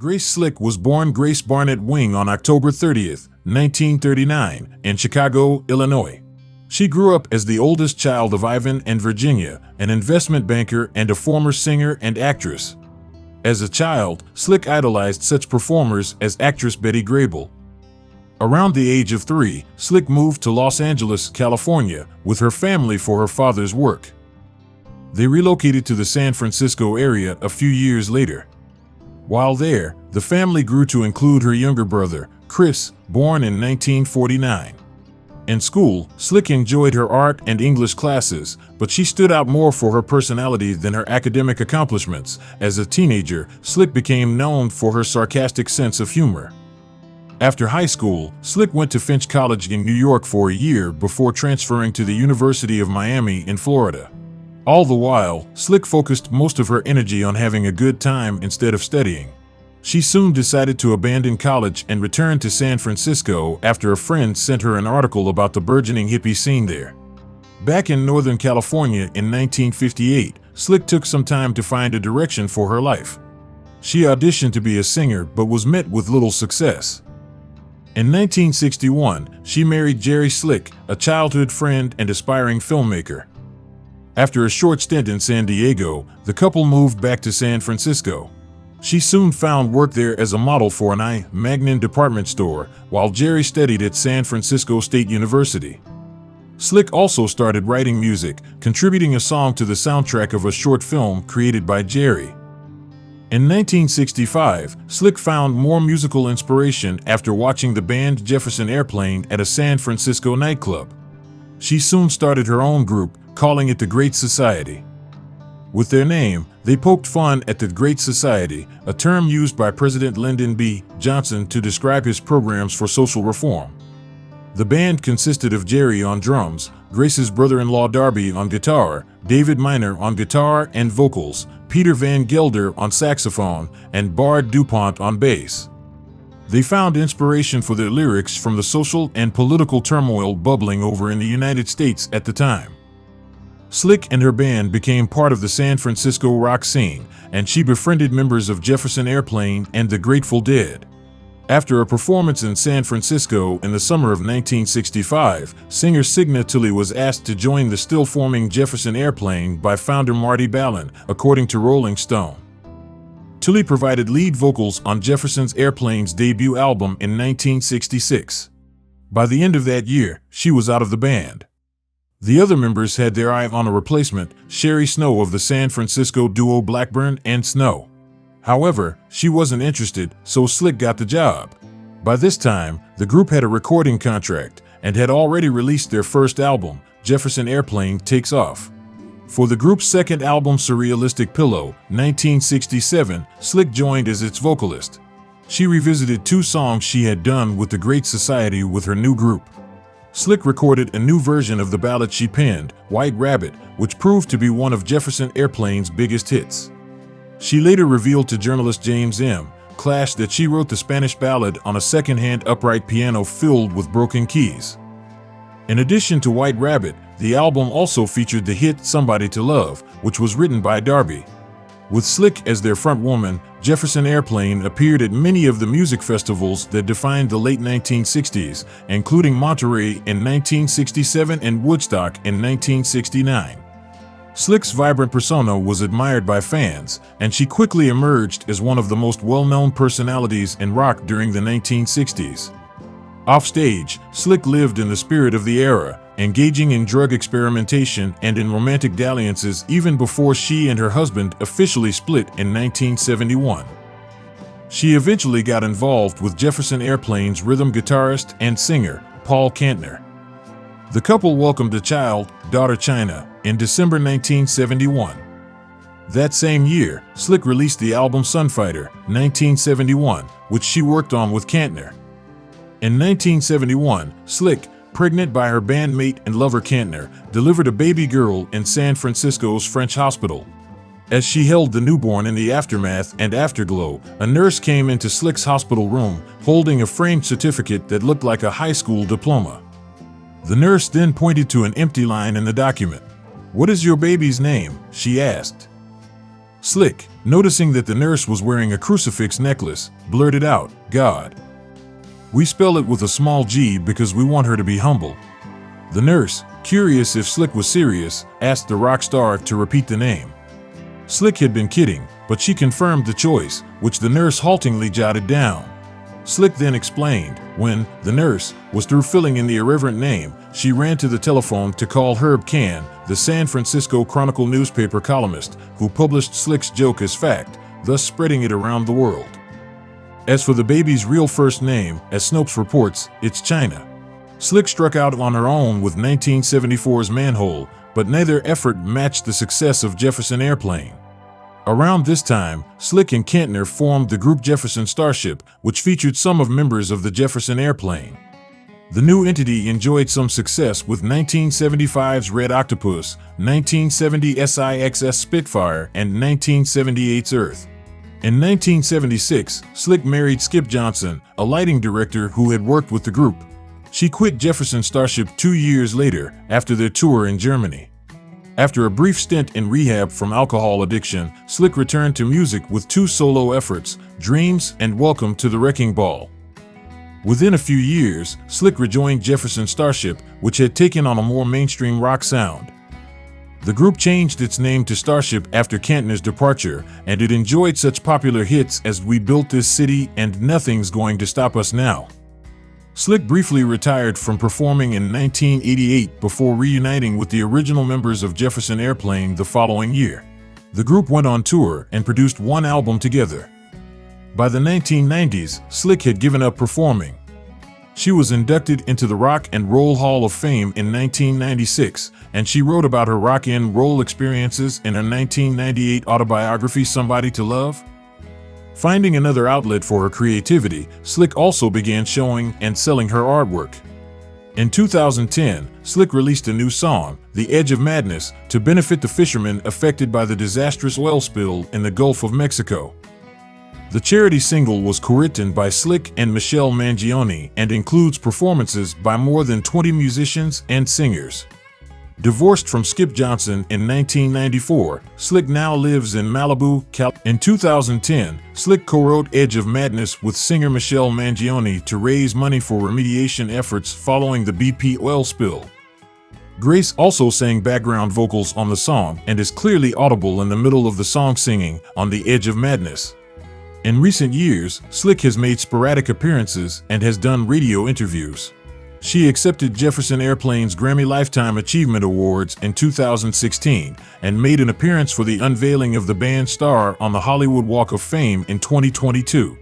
Grace Slick was born Grace Barnett Wing on October 30th, 1939, in Chicago, Illinois. She grew up as the oldest child of Ivan and Virginia, an investment banker and a former singer and actress. As a child, Slick idolized such performers as actress Betty Grable. Around the age of 3, Slick moved to Los Angeles, California, with her family for her father's work. They relocated to the San Francisco area a few years later. While there, the family grew to include her younger brother, Chris, born in 1949. In school, Slick enjoyed her art and English classes, but she stood out more for her personality than her academic accomplishments. As a teenager, Slick became known for her sarcastic sense of humor. After high school, Slick went to Finch College in New York for a year before transferring to the University of Miami in Florida. All the while, Slick focused most of her energy on having a good time instead of studying. She soon decided to abandon college and return to San Francisco after a friend sent her an article about the burgeoning hippie scene there. Back in Northern California in 1958, Slick took some time to find a direction for her life. She auditioned to be a singer but was met with little success. In 1961, she married Jerry Slick, a childhood friend and aspiring filmmaker. After a short stint in San Diego, the couple moved back to San Francisco. She soon found work there as a model for an I. Magnin department store, while Jerry studied at San Francisco State University. Slick also started writing music, contributing a song to the soundtrack of a short film created by Jerry. In 1965, Slick found more musical inspiration after watching the band Jefferson Airplane at a San Francisco nightclub. She soon started her own group, calling it the Great Society. With their name, they poked fun at the Great Society, a term used by President Lyndon B. Johnson to describe his programs for social reform. The band consisted of Jerry on drums, Grace's brother-in-law Darby on guitar, David Miner on guitar and vocals, Peter Van Gelder on saxophone, and Bard DuPont on bass. They found inspiration for their lyrics from the social and political turmoil bubbling over in the United States at the time. Slick and her band became part of the San Francisco rock scene, and she befriended members of Jefferson Airplane and the Grateful Dead. After a performance in San Francisco in the summer of 1965, singer Signa Tully was asked to join the still-forming Jefferson Airplane by founder Marty Balin, according to Rolling Stone. Tully provided lead vocals on Jefferson's Airplane's debut album in 1966. By the end of that year, she was out of the band. The other members had their eye on a replacement, Sherry Snow of the San Francisco duo Blackburn and Snow. However, she wasn't interested, so Slick got the job. By this time, the group had a recording contract and had already released their first album, Jefferson Airplane Takes Off. For the group's second album, Surrealistic Pillow, 1967, Slick joined as its vocalist. She revisited 2 songs she had done with the Great Society with her new group. Slick recorded a new version of the ballad she penned, White Rabbit, which proved to be one of Jefferson Airplane's biggest hits. She later revealed to journalist James M. Clash that she wrote the Spanish ballad on a second-hand upright piano filled with broken keys. In addition to White Rabbit, the album also featured the hit Somebody to Love, which was written by Darby. With Slick as their frontwoman, Jefferson Airplane appeared at many of the music festivals that defined the late 1960s, including Monterey in 1967 and Woodstock in 1969. Slick's vibrant persona was admired by fans, and she quickly emerged as one of the most well-known personalities in rock during the 1960s. Offstage, Slick lived in the spirit of the era, engaging in drug experimentation and in romantic dalliances even before she and her husband officially split in 1971. She eventually got involved with Jefferson Airplane's rhythm guitarist and singer, Paul Kantner. The couple welcomed a child, daughter China, in December 1971. That same year, Slick released the album Sunfighter, 1971, which she worked on with Kantner. In 1971, Slick, pregnant by her bandmate and lover Kantner, delivered a baby girl in San Francisco's French hospital. As she held the newborn in the aftermath and afterglow, a nurse came into Slick's hospital room, holding a framed certificate that looked like a high school diploma. The nurse then pointed to an empty line in the document. "What is your baby's name?" she asked. Slick, noticing that the nurse was wearing a crucifix necklace, blurted out, "God." "We spell it with a small g because we want her to be humble." The nurse, curious if Slick was serious, asked the rock star to repeat the name. Slick had been kidding, but she confirmed the choice, which the nurse haltingly jotted down. Slick then explained, when the nurse was through filling in the irreverent name, she ran to the telephone to call Herb Kahn, the San Francisco Chronicle newspaper columnist, who published Slick's joke as fact, thus spreading it around the world. As for the baby's real first name, as Snopes reports, it's China. Slick struck out on her own with 1974's Manhole, but neither effort matched the success of Jefferson Airplane. Around this time, Slick and Kantner formed the group Jefferson Starship, which featured some of members of the Jefferson Airplane. The new entity enjoyed some success with 1975's Red Octopus, 1970 SIXS Spitfire, and 1978's Earth. In 1976, Slick married Skip Johnson, a lighting director who had worked with the group. She quit Jefferson Starship 2 years later, after their tour in Germany. After a brief stint in rehab from alcohol addiction, Slick returned to music with 2 solo efforts, Dreams and Welcome to the Wrecking Ball. Within a few years, Slick rejoined Jefferson Starship, which had taken on a more mainstream rock sound. The group changed its name to Starship after Kantner's departure, and it enjoyed such popular hits as We Built This City and Nothing's Going to Stop Us Now. Slick briefly retired from performing in 1988 before reuniting with the original members of Jefferson Airplane the following year. The group went on tour and produced 1 album together. By the 1990s, Slick had given up performing. She was inducted into the Rock and Roll Hall of Fame in 1996, and she wrote about her rock and roll experiences in her 1998 autobiography Somebody to Love. Finding another outlet for her creativity, Slick also began showing and selling her artwork. In 2010, Slick released a new song, The Edge of Madness, to benefit the fishermen affected by the disastrous oil spill in the Gulf of Mexico. The charity single was co-written by Slick and Michelle Mangione and includes performances by more than 20 musicians and singers. Divorced from Skip Johnson in 1994, Slick now lives in Malibu, California. In 2010, Slick co-wrote Edge of Madness with singer Michelle Mangione to raise money for remediation efforts following the BP oil spill. Grace also sang background vocals on the song and is clearly audible in the middle of the song singing on The Edge of Madness. In recent years, Slick has made sporadic appearances and has done radio interviews. She accepted Jefferson Airplane's Grammy Lifetime Achievement Awards in 2016 and made an appearance for the unveiling of the band's star on the Hollywood Walk of Fame in 2022.